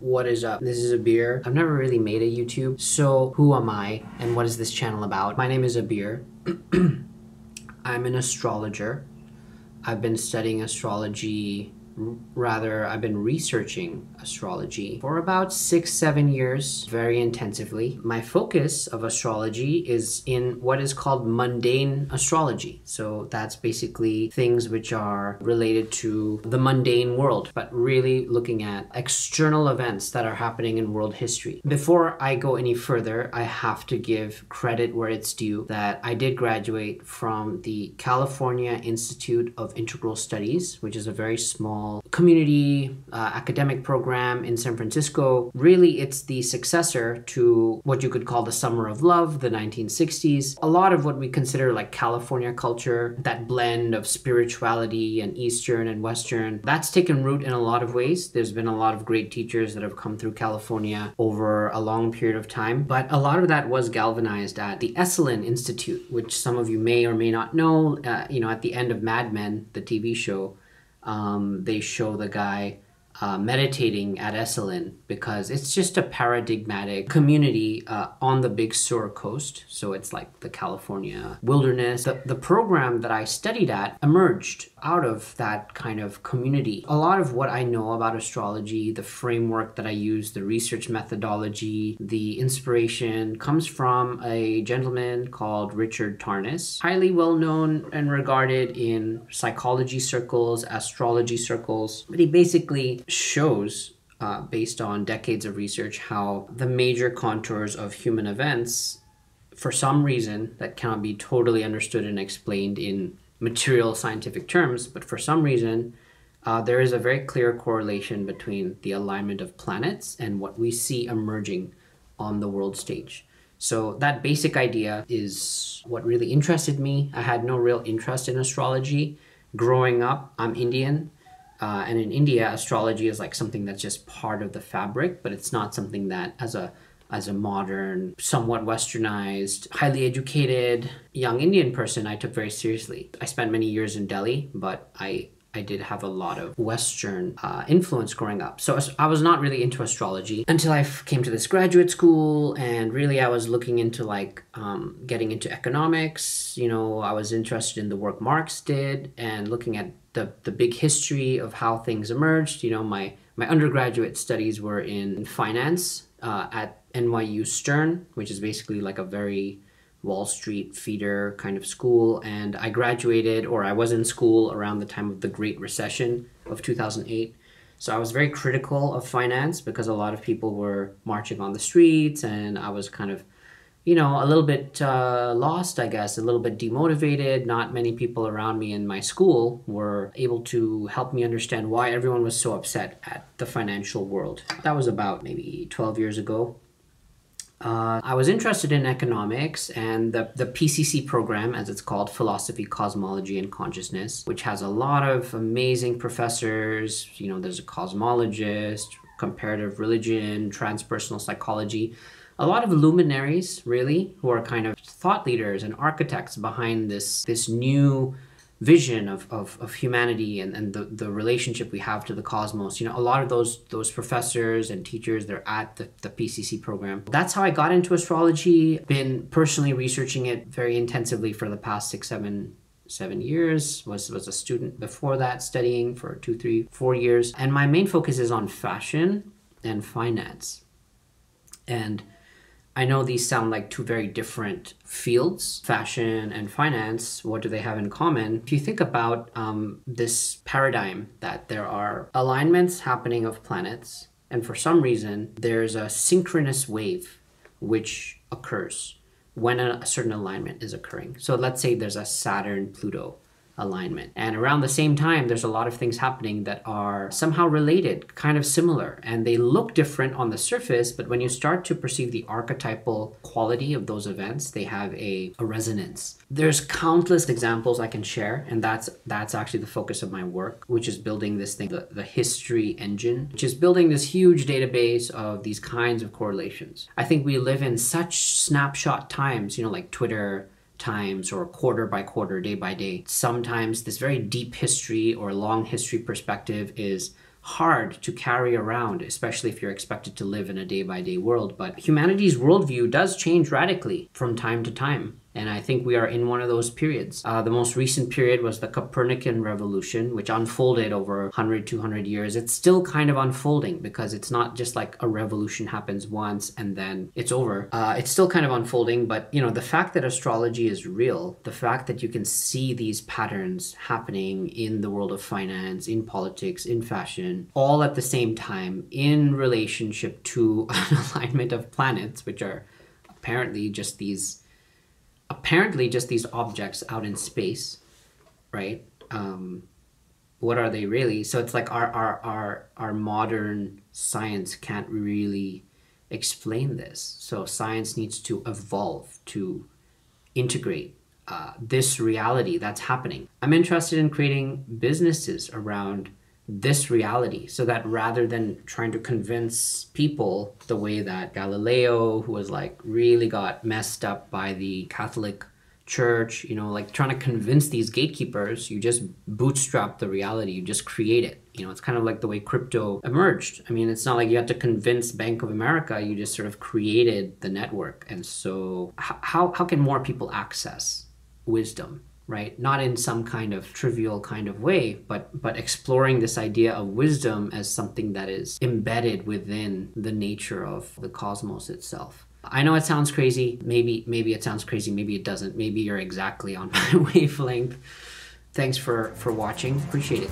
What is up? This is Abir. I've never really made a YouTube, so who am I and what is this channel about? My name is Abir. I'm an astrologer. I've been studying astrology, I've been researching astrology for about 6-7 years, very intensively. My focus of astrology is in what is called mundane astrology. So that's basically things which are related to the mundane world, but really looking at external events that are happening in world history. Before I go any further, I have to give credit where it's due that I did graduate from the California Institute of Integral Studies, which is a very small community academic program in San Francisco. Really, it's the successor to what you could call the Summer of Love, the 1960s. A lot of what we consider like California culture, that blend of spirituality and Eastern and Western, that's taken root in a lot of ways. There's been a lot of great teachers that have come through California over a long period of time, but a lot of that was galvanized at the Esalen Institute, which some of you may or may not know. At the end of Mad Men, the TV show, they show the guy meditating at Esalen because it's just a paradigmatic community on the Big Sur coast. So it's like the California wilderness. The program that I studied at emerged out of that kind of community. A lot of what I know about astrology, the framework that I use, the research methodology, the inspiration comes from a gentleman called Richard Tarnas, highly well known and regarded in psychology circles, astrology circles. But he basically shows, based on decades of research, how the major contours of human events, for some reason that cannot be totally understood and explained in material scientific terms, but for some reason, there is a very clear correlation between the alignment of planets and what we see emerging on the world stage. So that basic idea is what really interested me. I had no real interest in astrology. Growing up, I'm Indian. And in India, astrology is like something that's just part of the fabric, but it's not something that as a modern, somewhat westernized, highly educated young Indian person, I took very seriously. I spent many years in Delhi, but I did have a lot of Western influence growing up. So I was not really into astrology until I came to this graduate school, and really I was looking into getting into economics. I was interested in the work Marx did and looking at the big history of how things emerged. My undergraduate studies were in finance at NYU Stern, which is basically like a very Wall Street feeder kind of school. And I graduated, or I was in school around the time of the Great Recession of 2008. So I was very critical of finance because a lot of people were marching on the streets, and I was kind of a little bit lost, I guess, a little bit demotivated. Not many people around me in my school were able to help me understand why everyone was so upset at the financial world. That was about maybe 12 years ago. I was interested in economics and the PCC program, as it's called, Philosophy, Cosmology, and Consciousness, which has a lot of amazing professors. There's a cosmologist, comparative religion, transpersonal psychology. A lot of luminaries, really, who are kind of thought leaders and architects behind this new vision of humanity and the relationship we have to the cosmos. A lot of those professors and teachers, they're at the PCC program. That's how I got into astrology. Been personally researching it very intensively for the past 6-7 years. Was a student before that, studying for 2, 3, 4 years. And my main focus is on fashion and finance. And I know these sound like two very different fields, fashion and finance. What do they have in common? If you think about this paradigm that there are alignments happening of planets, and for some reason, there's a synchronous wave which occurs when a certain alignment is occurring. So let's say there's a Saturn-Pluto alignment. And around the same time, there's a lot of things happening that are somehow related, kind of similar, and they look different on the surface, but when you start to perceive the archetypal quality of those events, they have a resonance. There's countless examples I can share, and that's actually the focus of my work, which is building this thing, the history engine, which is building this huge database of these kinds of correlations. I think we live in such snapshot times, like Twitter times or quarter by quarter, day by day. Sometimes this very deep history or long history perspective is hard to carry around, especially if you're expected to live in a day-by-day world. But humanity's worldview does change radically from time to time. And I think we are in one of those periods. The most recent period was the Copernican revolution, which unfolded over 100, 200 years. It's still kind of unfolding because it's not just like a revolution happens once and then it's over. It's still kind of unfolding, but you know, the fact that astrology is real, the fact that you can see these patterns happening in the world of finance, in politics, in fashion, all at the same time in relationship to an alignment of planets, which are apparently just these objects out in space, right? What are they really? So it's like our modern science can't really explain this. So science needs to evolve to integrate this reality that's happening. I'm interested in creating businesses around this reality so that rather than trying to convince people the way that Galileo, who was like really got messed up by the Catholic Church, you know, like trying to convince these gatekeepers, you just bootstrap the reality, you just create it. You know, it's kind of like the way crypto emerged. I mean, it's not like you had to convince Bank of America, you just sort of created the network. And so how can more people access wisdom? Right? Not in some kind of trivial kind of way, but exploring this idea of wisdom as something that is embedded within the nature of the cosmos itself. I know it sounds crazy. Maybe it sounds crazy. Maybe it doesn't. Maybe you're exactly on my wavelength. Thanks for watching. Appreciate it.